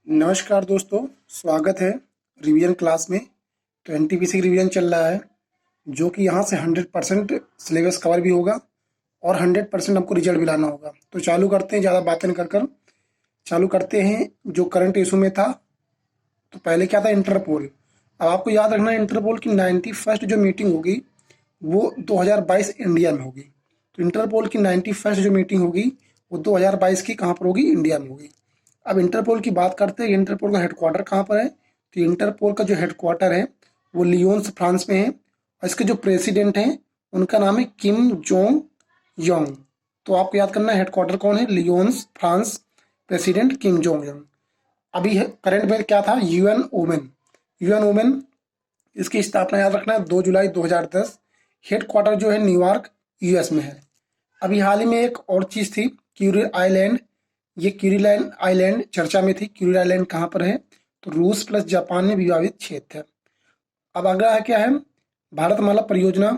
नमस्कार दोस्तों, स्वागत है रिवीजन क्लास में। तो एनटीपीसी की रिवीजन चल रहा है, जो कि यहाँ से 100% सिलेबस कवर भी होगा और 100% आपको रिजल्ट भी लाना होगा। तो चालू करते हैं, ज़्यादा बातें नहीं कर चालू करते हैं जो करंट इशू में था। तो पहले क्या था, इंटरपोल। अब आपको याद रखना है, इंटरपोल की 91st जो मीटिंग होगी वो 2022 इंडिया में होगी। तो इंटरपोल की 91st जो मीटिंग होगी वो 2022 की कहाँ पर होगी, इंडिया में होगी। अब इंटरपोल की बात करते हैं, इंटरपोल का हेडक्वार्टर कहाँ पर है। तो इंटरपोल का जो हेडक्वार्टर है वो लियोन्स फ्रांस में है, और इसके जो प्रेसिडेंट हैं उनका नाम है किम जोंग योंग। तो आपको याद करना है हेडक्वार्टर कौन है, lions France, president Kim Jong Yong. अभी करंट में क्या था, यूएन वुमेन। यूएन वुमेन, इसकी स्थापना याद रखना है 2 जुलाई 2010। हेडक्वार्टर जो है न्यूयॉर्क यूएस में है। अभी हाल ही में एक और चीज़ थी, क्यूरी आइलैंड। ये क्यूरी आइलैंड चर्चा में थी। क्यूरी आइलैंड कहाँ पर है, तो रूस प्लस जापान में विवादित क्षेत्र है। अब अगला है क्या है, भारतमाला परियोजना,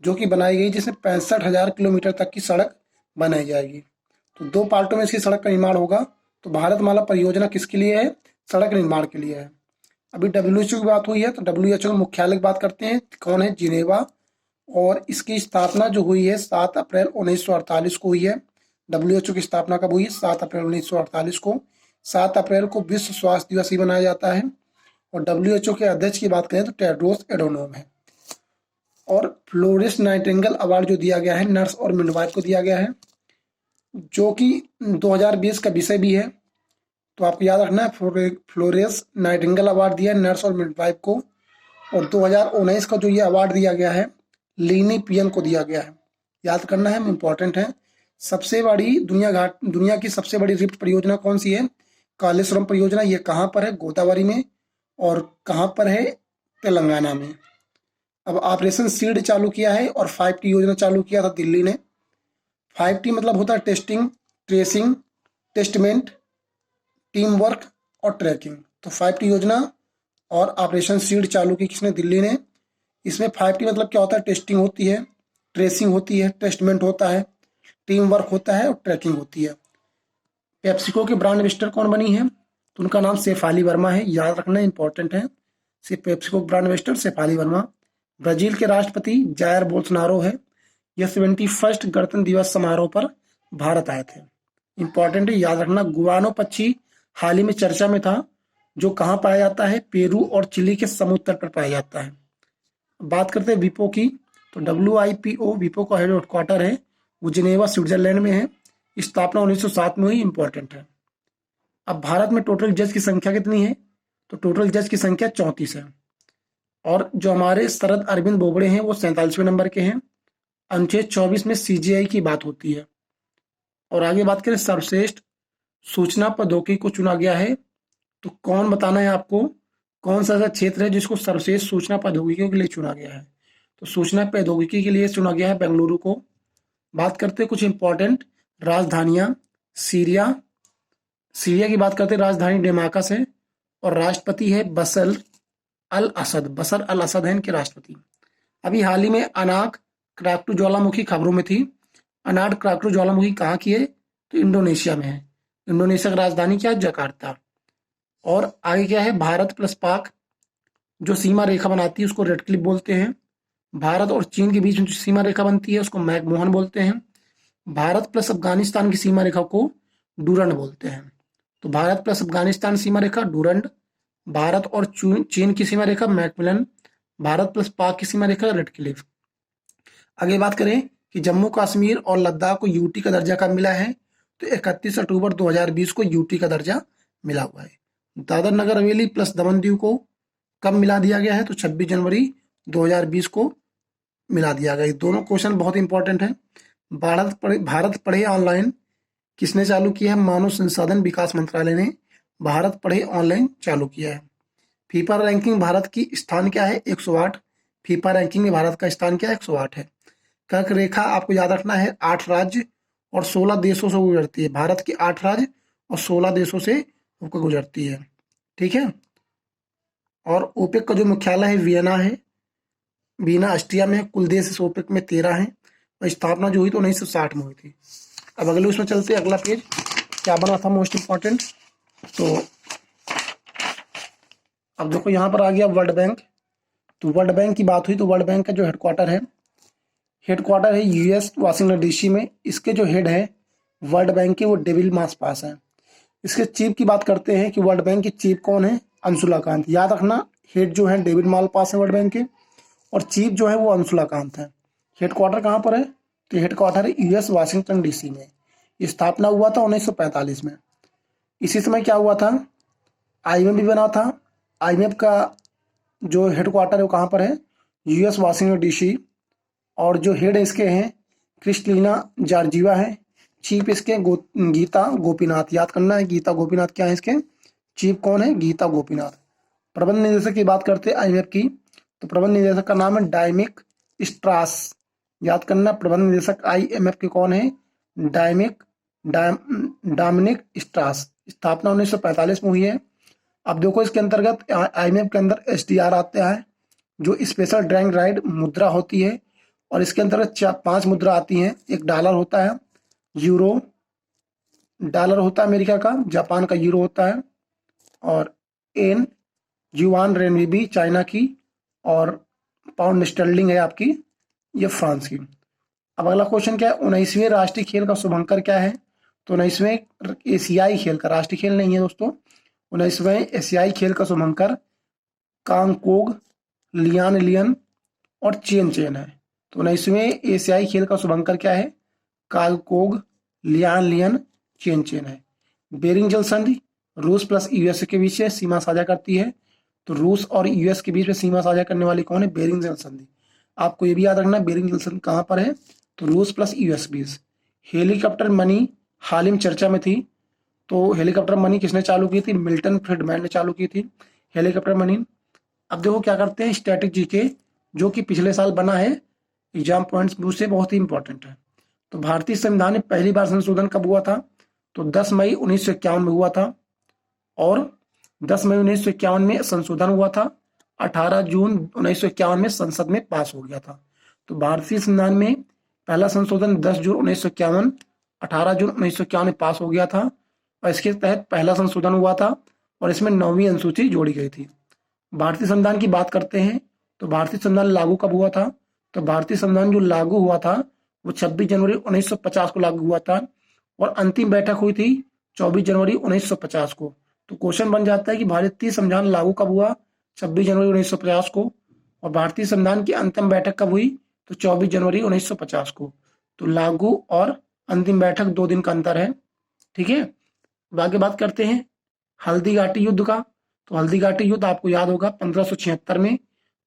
जो कि बनाई गई, जिसमें 65,000 किलोमीटर तक की सड़क बनाई जाएगी। तो 2 पार्टों में इसकी सड़क का निर्माण होगा। तो भारतमाला परियोजना किसके लिए है, सड़क निर्माण के लिए है। अभी डब्ल्यूएचओ की बात हुई है, तो डब्ल्यूएचओ के मुख्यालय की बात करते हैं, कौन है, जिनेवा। और इसकी स्थापना जो हुई है 7 अप्रैल 1948 को हुई है। डब्ल्यूएचओ की स्थापना कब हुई है, 7 अप्रैल 1948 को। 7 अप्रैल को विश्व स्वास्थ्य दिवस भी मनाया जाता है। और डब्ल्यूएचओ के अध्यक्ष की बात करें तो टेड्रोस एडोनोम है। और फ्लोरेंस नाइटिंगेल अवार्ड जो दिया गया है नर्स और मिडवाइफ को दिया गया है, जो कि 2020 का विषय भी है। तो आपको याद रखना है, फ्लोरेंस नाइटिंगेल अवार्ड दिया है नर्स और मिडवाइफ को। और 2019 का जो ये अवार्ड दिया गया है लीनी पियन को दिया गया है। याद करना है, इम्पोर्टेंट है। सबसे बड़ी दुनिया की सबसे बड़ी रिफ्ट परियोजना कौन सी है, कालेश्वरम परियोजना। ये कहाँ पर है, गोदावरी में। और कहाँ पर है, तेलंगाना में। अब ऑपरेशन सीड चालू किया है और 5T योजना चालू किया था दिल्ली ने। 5T मतलब होता है testing, tracing, testament, team work और ट्रैकिंग। तो 5T योजना और ऑपरेशन सीड चालू की किसने, दिल्ली ने। इसमें 5T मतलब क्या होता है, टेस्टिंग होती है, ट्रेसिंग होती है, टेस्टमेंट होता है, टीम वर्क होता है और ट्रैकिंग होती है। पेप्सिको की ब्रांड एम्बेसडर कौन बनी है, तो उनका नाम शेफाली वर्मा है। याद रखना, इंपॉर्टेंट है। सिर्फ PepsiCo brand ambassador Shafali Verma. Brazil के राष्ट्रपति जायर बोल्सोनारो है। यह 71st गणतंत्र दिवस समारोह पर भारत आए थे। इंपॉर्टेंट है, याद रखना। गुआनो पक्षी हाल ही में चर्चा में था, जो कहाँ पाया जाता है, पेरू और चिली के समुद्र तट पर पाया जाता है। बात करते हैं विपो की, तो WIPO विपो का हेडक्वार्टर है, वो जिनेवा स्विट्जरलैंड में है। स्थापना 1907 में हुई। इंपॉर्टेंट है। अब भारत में टोटल जज की संख्या कितनी है, तो टोटल जज की संख्या 34 है। और जो हमारे शरद अरविंद बोबड़े हैं वो 47वें नंबर के हैं। अनुच्छेद 24 में CGI की बात होती है। और आगे बात करें, सर्वश्रेष्ठ सूचना प्रौद्योगिकी को चुना गया है। तो कौन बताना है आपको, कौन सा ऐसा क्षेत्र है जिसको सर्वश्रेष्ठ सूचना प्रौद्योगिकी के लिए चुना गया है। तो सूचना प्रौद्योगिकी के लिए चुना गया है बेंगलुरु को। बात करते हैं कुछ इंपॉर्टेंट राजधानियां। सीरिया सीरिया की बात करते हैं, राजधानी डेमाकस है। और राष्ट्रपति है बशर अल असद है इनके राष्ट्रपति। अभी हाल ही में अनाक क्राकटू ज्वालामुखी खबरों में थी। अनाक क्राकटू ज्वालामुखी कहाँ की है, तो इंडोनेशिया में है। इंडोनेशिया की राजधानी क्या है, जकार्ता। और आगे क्या है, भारत प्लस पाक जो सीमा रेखा बनाती है उसको रेड क्लिफ बोलते हैं। भारत और चीन के बीच में जो सीमा रेखा बनती है उसको मैकमोहन बोलते हैं। भारत प्लस अफगानिस्तान की सीमा रेखा को डूरंड बोलते हैं। तो भारत प्लस अफगानिस्तान सीमा रेखा डूरंड, भारत और चीन की सीमा रेखा मैकमिलन, भारत प्लस पाक की सीमा रेखा रेड क्लिफ। आगे बात करें कि जम्मू कश्मीर और लद्दाख को यूटी का दर्जा कब मिला है, तो 31 अक्टूबर 2020 को यूटी का दर्जा मिला हुआ है। दादर नगर हवेली प्लस दमन दीव को कब मिला दिया गया है, तो 26 जनवरी 2020 को मिला दिया गया। दोनों क्वेश्चन बहुत इंपॉर्टेंट है। भारत पढ़े ऑनलाइन किसने चालू किया है, मानव संसाधन विकास मंत्रालय ने भारत पढ़े ऑनलाइन चालू किया है। फीफा रैंकिंग भारत की स्थान क्या है, 108। फीफा रैंकिंग में भारत का स्थान क्या है, 108 है। कर्क रेखा आपको याद रखना है 8 राज्य और 16 देशों से गुजरती है। भारत के 8 राज्य और 16 देशों से होकर गुजरती है। ठीक है। और ओपेक का जो मुख्यालय है वियना है, वियना ऑस्ट्रिया में। कुल देश इस ओपेक में 13 है। और स्थापना जो हुई तो 1960 में हुई थी। अब अगले उसमें चलते, अगला पेज क्या बना था मोस्ट इम्पॉर्टेंट, तो अब देखो यहाँ पर आ गया वर्ल्ड बैंक। तो वर्ल्ड बैंक की बात हुई तो वर्ल्ड बैंक का जो हेडक्वार्टर है यूएस वाशिंगटन डीसी में। इसके जो हेड है वर्ल्ड बैंक के वो डेविड मालपास है। इसके चीफ की बात करते हैं कि वर्ल्ड बैंक के चीफ कौन है, अंशुला कांत। याद रखना, हेड जो है डेविड मालपास है वर्ल्ड बैंक के, और चीफ जो है वो अंशुला कांत है। हेडक्वार्टर कहाँ पर है, तो हेडक्वार्टर है यूएस वाशिंगटन डीसी में। स्थापना हुआ था 1945 में। इसी समय क्या हुआ था, आईएमएफ भी बना था। आईएमएफ का जो हेडक्वार्टर है वो कहाँ पर है, यूएस वाशिंगटन डीसी। और जो हेड इसके हैं क्रिस्टलीना जॉर्जिवा है। चीफ इसके गीता गोपीनाथ। याद करना है, गीता गोपीनाथ क्या है इसके चीफ, कौन है, गीता गोपीनाथ। प्रबंध निदेशक की बात करते हैं आईएमएफ की, तो प्रबंध निदेशक का नाम है डायमिक स्ट्रास। याद करना, प्रबंध निदेशक आईएमएफ के कौन है, डोमिनिक स्ट्रास। स्थापना 1945 में हुई है। अब देखो इसके अंतर्गत आईएमएफ के अंदर एसडीआर आता है, जो स्पेशल ड्राइंग राइट मुद्रा होती है। और इसके अंतर्गत 5 मुद्रा आती हैं। एक डॉलर होता है, यूरो डॉलर होता है अमेरिका का, जापान का यूरो होता है, और एन युआन रेनबी चाइना की, और पाउंड स्टर्लिंग है आपकी, ये फ्रांस की। अब अगला क्वेश्चन क्या है, 19वें राष्ट्रीय खेल का शुभंकर क्या है, तो 19वें एशियाई खेल का, राष्ट्रीय खेल नहीं है दोस्तों, 19वें एशियाई खेल का शुभंकर कांगकोग, लियान लियन और चेन चेन है। तो 19वें एशियाई खेल का शुभंकर क्या है, कांगकोग, लियान लियन, चेन चेन है। बेरिंग जल संधि रूस प्लस यूएस के बीच से सीमा साझा करती है। तो रूस और यूएस के बीच में सीमा साझा करने वाली कौन है, बेरिंग जल संधि। आपको ये भी याद रखना बेरिंग जल संधि कहाँ पर है, तो रूस प्लस यूएस बीच। हेलीकॉप्टर मनी हाल ही में चर्चा में थी। तो हेलीकॉप्टर मनी किसने चालू की थी, मिल्टन फ्रीडमैन ने चालू की थी हेलीकॉप्टर मनी। अब देखो क्या करते हैं, स्टैटिक जीके जो कि पिछले साल बना है, एग्जाम पॉइंट्स से बहुत ही इंपॉर्टेंट है। तो भारतीय संविधान में पहली बार संशोधन कब हुआ था, तो 10 मई 1951 में हुआ था। और 10 मई 1951 में संशोधन हुआ था, 18 जून 1951 में संसद में पास हो गया था। तो भारतीय संविधान में पहला संशोधन 10 जून 1951, 18 जून 1951 में पास हो गया था। और इसके तहत पहला संशोधन हुआ था और इसमें 9वीं अनुसूची जोड़ी गई थी। भारतीय संविधान की बात करते हैं तो भारतीय संविधान लागू कब हुआ था, तो भारतीय संविधान जो लागू हुआ था वो 26 जनवरी 1950 को लागू हुआ था, और अंतिम बैठक हुई थी 24 जनवरी 1950 को। तो क्वेश्चन बन जाता है कि भारतीय संविधान लागू कब हुआ, 26 जनवरी 1950 को, और भारतीय संविधान की अंतिम बैठक कब हुई, तो 24 जनवरी 1950 को। तो लागू और अंतिम बैठक 2 दिन का अंतर है, ठीक है। अब आगे बात करते हैं हल्दी घाटी युद्ध का। तो हल्दी घाटी युद्ध आपको याद होगा 1576 में,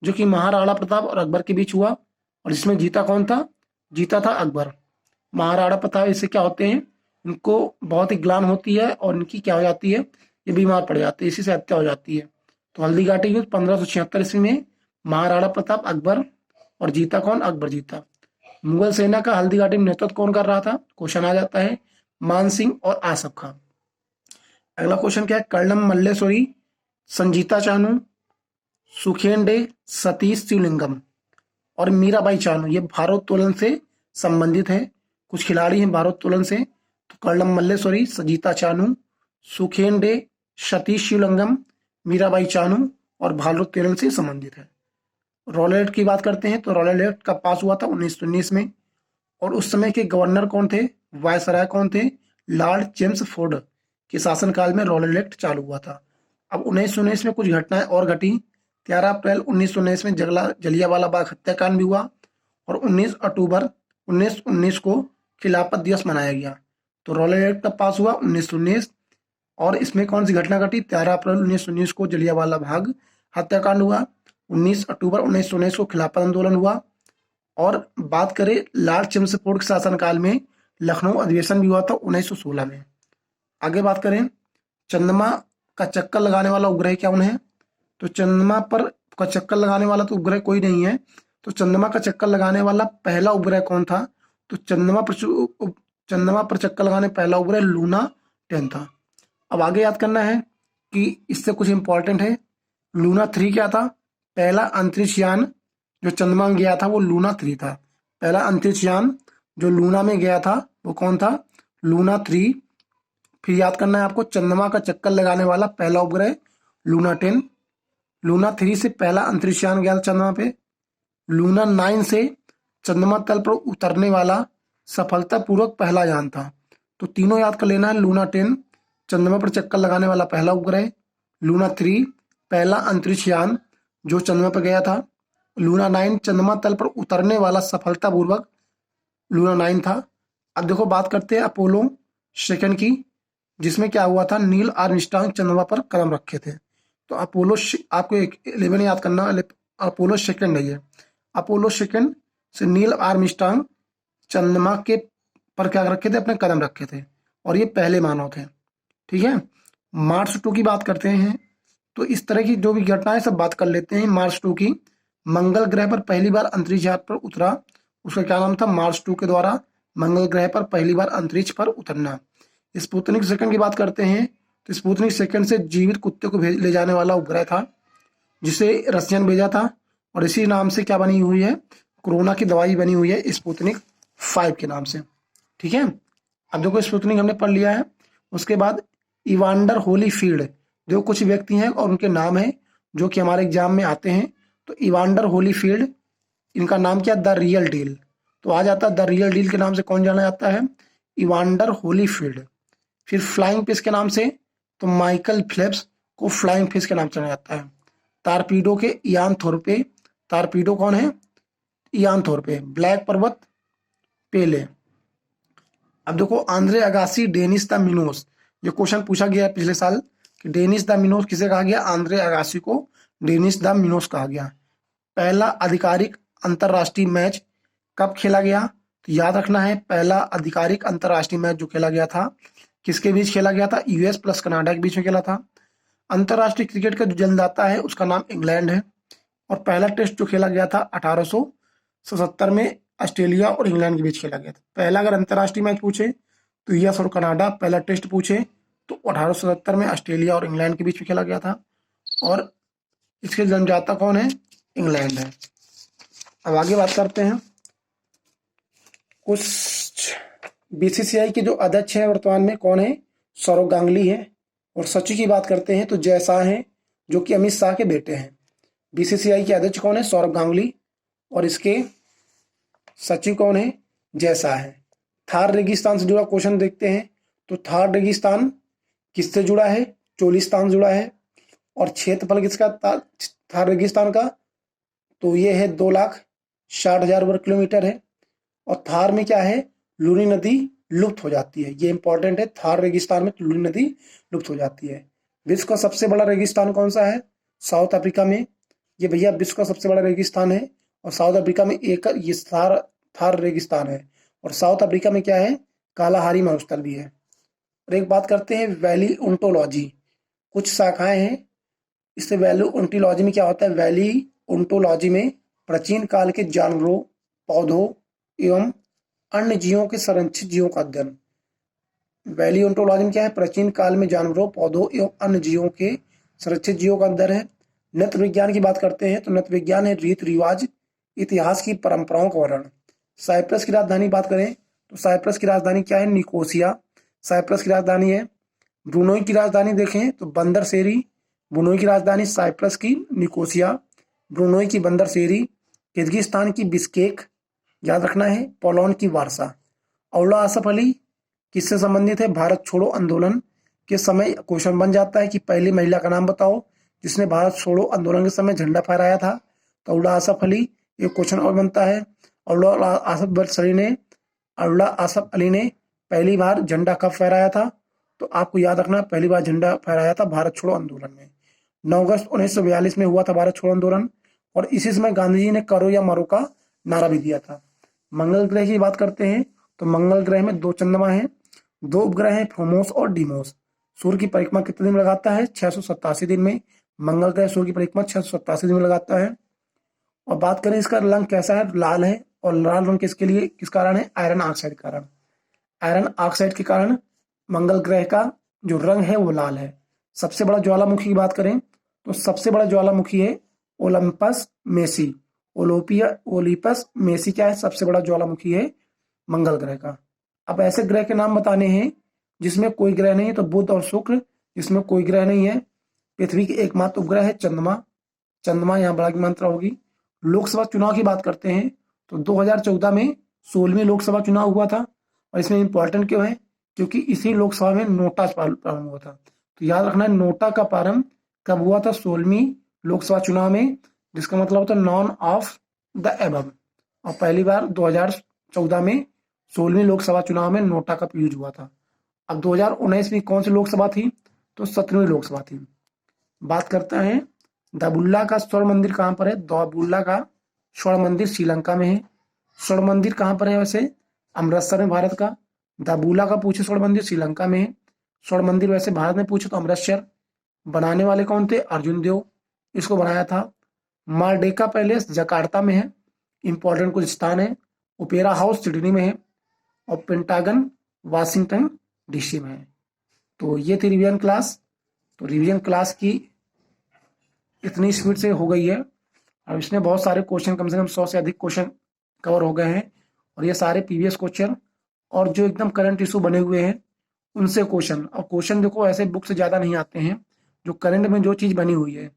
जो कि महाराणा प्रताप और अकबर के बीच हुआ, और इसमें जीता कौन था, जीता था अकबर। महाराणा प्रताप इससे क्या होते हैं, इनको बहुत ही ग्लानि होती है और इनकी क्या हो जाती है, ये बीमार पड़ जाते हैं, इसी से हत्या हो जाती है। तो हल्दी घाटी युद्ध 1576 ईस्वी में महाराणा प्रताप अकबर, और जीता कौन, अकबर जीता। मुगल सेना का हल्दी घाटी में नेतृत्व कौन कर रहा था, क्वेश्चन आ जाता है, मान सिंह और आसफ खां। अगला क्वेश्चन क्या है, कर्णम मल्लेश्वरी, संजीता चानू, सुखेंडे, सतीश शिवलिंगम और मीराबाई चानू, ये भारोत्तोलन से संबंधित है। कुछ खिलाड़ी हैं भारोत्तोलन से, तो कर्णम मल्लेश्वरी, संजीता चानू, सुखेंडे, सतीश शिवलिंगम, मीराबाई चानू और भारोत्तोलन से संबंधित है। रॉलेट एक्ट की बात करते हैं तो रॉलेट एक्ट का पास हुआ था 1919 में, और उस समय के गवर्नर कौन थे, वायसराय कौन थे, लॉर्ड जेम्स फोर्ड के शासनकाल में रॉलेट एक्ट चालू हुआ था। अब 1919 में कुछ घटनाएं और घटी। 13 अप्रैल 1919 में जलियांवाला बाग हत्याकांड भी हुआ, और 19 अक्टूबर 1919 को खिलाफत दिवस मनाया गया। तो रॉलेट एक्ट कब पास हुआ, 1919, और इसमें कौन सी घटना घटी, 13 अप्रैल 1919 को जलियांवाला बाग हत्याकांड हुआ, 19 अक्टूबर 1919 को खिलाफत आंदोलन हुआ। और बात करें लॉर्ड चेम्सफोर्ड के शासनकाल में लखनऊ अधिवेशन भी हुआ था 1916 में। आगे बात करें चंद्रमा का चक्कर लगाने वाला उपग्रह कौन है, तो चंद्रमा पर का चक्कर लगाने वाला तो उपग्रह कोई नहीं है। तो चंद्रमा का चक्कर लगाने वाला पहला उपग्रह कौन था, तो चंद्रमा पर चक्कर लगाने पहला उपग्रह लूना 10 था। अब आगे याद करना है कि इससे कुछ इंपॉर्टेंट है, लूना 3 क्या था, पहला अंतरिक्ष यान जो चंद्रमा में गया था वो लूना 3 था। पहला अंतरिक्ष यान जो लूना में गया था वो कौन था, लूना 3। फिर याद करना है आपको, चंद्रमा का चक्कर लगाने वाला पहला उपग्रह लूना 10। लूना 3 से पहला अंतरिक्ष यान गया था चंद्रमा पे। लूना 9 से चंद्रमा तल पर उतरने वाला सफलतापूर्वक पहला यान था। तो तीनों याद कर लेना है। लूना 10 चंद्रमा पर चक्कर लगाने वाला पहला उपग्रह। लूना 3 पहला अंतरिक्ष यान जो चंद्रमा पर गया था। लूना 9 चंद्रमा तल पर उतरने वाला सफलतापूर्वक लूना 9 था। अब देखो बात करते हैं अपोलो सेकंड की, जिसमें क्या हुआ था, नील आर्मस्ट्रांग चंद्रमा पर कदम रखे थे। तो आपको 11 याद करना, अपोलो सेकंड है ये। अपोलो सेकंड से नील आर्मस्ट्रांग चंद्रमा के पर क्या रखे थे, अपने कदम रखे थे, और ये पहले मानव थे। ठीक है। मार्स 2 की बात करते हैं। तो इस तरह की जो भी घटनाएं सब बात कर लेते हैं। मार्स 2 की, मंगल ग्रह पर पहली बार अंतरिक्ष यान पर उतरा, उसका क्या नाम था, मार्स 2 के द्वारा मंगल ग्रह पर पहली बार अंतरिक्ष पर उतरना। स्पुतनिक सेकंड की बात करते हैं। तो स्पुतनिक सेकंड से जीवित कुत्ते को ले जाने वाला उपग्रह था, जिसे रशियन भेजा था, और इसी नाम से क्या बनी हुई है, कोरोना की दवाई बनी हुई है स्पुतनिक 5 के नाम से। ठीक है। अब देखो स्पुतनिक हमने पढ़ लिया है। उसके बाद इवांडर होलीफील्ड, जो कुछ व्यक्ति हैं और उनके नाम है जो कि हमारे एग्जाम में आते हैं। तो इवांडर होलीफील्ड, इनका नाम क्या, द रियल डील। तो आ जाता है द रियल डील के नाम से कौन जाना जाता है, इवांडर होलीफील्ड। फिर फ्लाइंग फिश के नाम से तो माइकल फिलिप्स को फ्लाइंग फिश के नाम से जाना जाता है। टारपीडो के इयान थोरपे, टारपीडो कौन है, इयान थोरपे। ब्लैक पर्वत, पेले। अब देखो Andre Agassi, Dennis the Minos, ये क्वेश्चन पूछा गया है पिछले साल कि डेनिस द मिनोस किसे कहा गया, आंद्रे अगासी को डेनिस द मिनोस कहा गया। पहला आधिकारिक अंतरराष्ट्रीय मैच कब खेला गया, तो याद रखना है, पहला आधिकारिक अंतरराष्ट्रीय मैच जो खेला गया था किसके बीच खेला गया था, यूएस प्लस कनाडा के बीच में खेला था। अंतरराष्ट्रीय क्रिकेट का जो जन्मदाता है उसका नाम इंग्लैंड है। और पहला टेस्ट जो खेला गया था 1877 में ऑस्ट्रेलिया और इंग्लैंड के बीच खेला गया था। पहला अगर अंतरराष्ट्रीय मैच पूछे तो यूएस और कनाडा, पहला टेस्ट पूछे तो 1877 में ऑस्ट्रेलिया और इंग्लैंड के बीच में खेला गया था, और इसके जन्मदाता कौन है, इंग्लैंड है। अब आगे बात करते हैं। कुछ बीसीसीआई के जो अध्यक्ष हैं वर्तमान में कौन है, सौरव गांगुली है। और सचिव की बात करते हैं तो जय शाह हैं, जो कि अमित शाह के बेटे हैं। बीसीसीआई के अध्यक्ष कौन है, सौरव गांगुली, और इसके सचिव कौन है, जय शाह है। थार रेगिस्तान से जुड़ा क्वेश्चन देखते हैं। तो थार रेगिस्तान किससे जुड़ा है, चोलिस्तान जुड़ा है। और क्षेत्रफल किसका, थार रेगिस्तान का, तो ये है 2,60,000 वर्ग किलोमीटर है। और थार में क्या है, लूनी नदी लुप्त हो जाती है, ये इंपॉर्टेंट है। थार रेगिस्तान में लूनी नदी लुप्त हो जाती है। विश्व का सबसे बड़ा रेगिस्तान कौन सा है, साउथ अफ्रीका में। ये भैया विश्व का सबसे बड़ा रेगिस्तान है, और साउथ अफ्रीका में एक ये थार रेगिस्तान है। और साउथ अफ्रीका में क्या है, कालाहारी मरुस्थल भी है। और एक बात करते हैं वैली ओंटोलॉजी, कुछ शाखाएं हैं इससे। वैली ओंटोलॉजी में क्या होता है, वैली ओंटोलॉजी में प्राचीन काल के जानवरों, पौधों एवं अन्य जीवों के संरक्षित जीवों का अध्ययन। वैली ओंटोलॉजी में क्या है, प्राचीन काल में जानवरों, पौधों एवं अन्य जीवों के संरक्षित जीवों का अध्ययन है। नृत्य विज्ञान की बात करते हैं तो नृत्य विज्ञान है रीत रिवाज, इतिहास की परंपराओं का वर्णन। साइप्रस की राजधानी बात करें तो साइप्रस की राजधानी क्या है, निकोसिया साइप्रस की राजधानी है। ब्रुनोई की राजधानी देखें तो बंदर सेरी, ब्रुनोई की राजधानी साइप्रस की निकोसिया, ब्रुनोई की बंदर सेरी। किर्गिस्तान की बिश्केक, याद रखना है, पोलैंड की वारसा। औला आसफ अली किससे संबंधित है, भारत छोड़ो आंदोलन के समय क्वेश्चन बन जाता है कि पहली महिला का नाम बताओ जिसने भारत छोड़ो आंदोलन के समय झंडा फहराया था। तो औला आसफ अली, ये क्वेश्चन और बनता है। औला आसफ अली ने पहली बार झंडा कब फहराया था, तो आपको याद रखना पहली बार झंडा फहराया था भारत छोड़ो आंदोलन में, 9 अगस्त 1942 में हुआ था भारत छोड़ो आंदोलन। और इसी समय गांधी जी ने करो या मरो का नारा भी दिया था। मंगल ग्रह की बात करते हैं तो मंगल ग्रह में 2 चंद्रमा हैं, 2 उपग्रह हैं, फोमोस और डीमोस। सूर्य की परिक्रमा कितने दिन में लगाता है, 687 दिन में। मंगल ग्रह सूर्य की परिक्रमा 687 दिन में लगाता है। और बात करें इसका रंग कैसा है, लाल है। और लाल रंग किसके लिए, किस कारण है, आयरन ऑक्साइड के कारण। आयरन ऑक्साइड के कारण मंगल ग्रह का जो रंग है वो लाल है। सबसे बड़ा ज्वालामुखी की बात करें तो सबसे बड़ा ज्वालामुखी है ओलंपस मेसी। ओलिपस मेसी क्या है, सबसे बड़ा ज्वालामुखी है मंगल ग्रह का। अब ऐसे ग्रह के नाम बताने हैं जिसमें कोई ग्रह नहीं है, तो बुध और शुक्र, जिसमें कोई ग्रह नहीं है। पृथ्वी के एकमात्र उपग्रह है चंद्रमा, चंद्रमा यहाँ बड़ा की मात्रा होगी। लोकसभा चुनाव की बात करते हैं तो 2014 में 16वीं लोकसभा चुनाव हुआ था। और इसमें इंपॉर्टेंट क्यों है? क्योंकि इसी लोकसभा में नोटा प्रारंभ हुआ था। तो याद रखना है, नोटा का प्रारंभ कब हुआ था? 16वीं लोकसभा चुनाव में, जिसका मतलब होता है नॉन ऑफ द एबव। और पहली बार 2014 में 16वीं लोकसभा चुनाव में नोटा का यूज हुआ था। अब 2019 में कौन सी लोकसभा थी? तो 17वीं लोकसभा थी। बात करते हैं दाबुल्ला का स्वर्ण मंदिर कहाँ पर है? दाबुल्ला का स्वर्ण मंदिर श्रीलंका में है। स्वर्ण मंदिर कहाँ पर है वैसे? अमृतसर में, भारत का। दाबुल्ला का पूछे स्वर्ण मंदिर श्रीलंका में है। स्वर्ण मंदिर वैसे भारत में पूछे तो अमृतसर। बनाने वाले कौन थे? अर्जुन देव, इसको बनाया था। मार्डेका पैलेस जकार्ता में है, इंपॉर्टेंट कुछ स्थान है। ओपेरा हाउस सिडनी में है। और पेंटागन वाशिंगटन डीसी में है। तो ये थी रिवीजन क्लास। तो रिवीजन क्लास की इतनी स्पीड से हो गई है। अब इसमें बहुत सारे क्वेश्चन, कम से कम 100 से अधिक क्वेश्चन कवर हो गए हैं। और ये सारे प्रीवियस क्वेश्चन और जो एकदम करंट इशू बने हुए हैं उनसे क्वेश्चन। और क्वेश्चन देखो ऐसे बुक से ज़्यादा नहीं आते हैं, जो करंट में जो चीज़ बनी हुई है।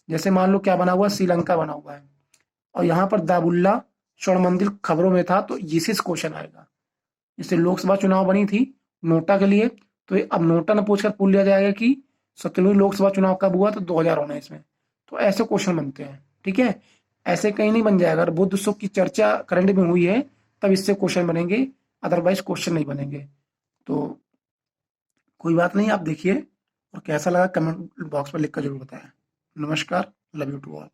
जैसे मान लो क्या बना हुआ है? श्रीलंका बना हुआ है, और यहाँ पर दाबुल्ला स्वर्ण मंदिर खबरों में था, तो इसी से क्वेश्चन आएगा। इससे लोकसभा चुनाव बनी थी नोटा के लिए, तो अब नोटा न पूछकर पूछ लिया जाएगा कि 17वीं लोकसभा चुनाव कब हुआ? तो 2019 में। तो ऐसे क्वेश्चन बनते हैं, ठीक है। ऐसे कहीं नहीं बन जाएगा। अगर बुद्ध सुख की चर्चा करंट में हुई है तब इससे क्वेश्चन बनेंगे, अदरवाइज क्वेश्चन नहीं बनेंगे। तो कोई बात नहीं, आप देखिए और कैसा लगा कमेंट बॉक्स में लिखकर जरूर बताएं। नमस्कार, लव यू टू ऑल।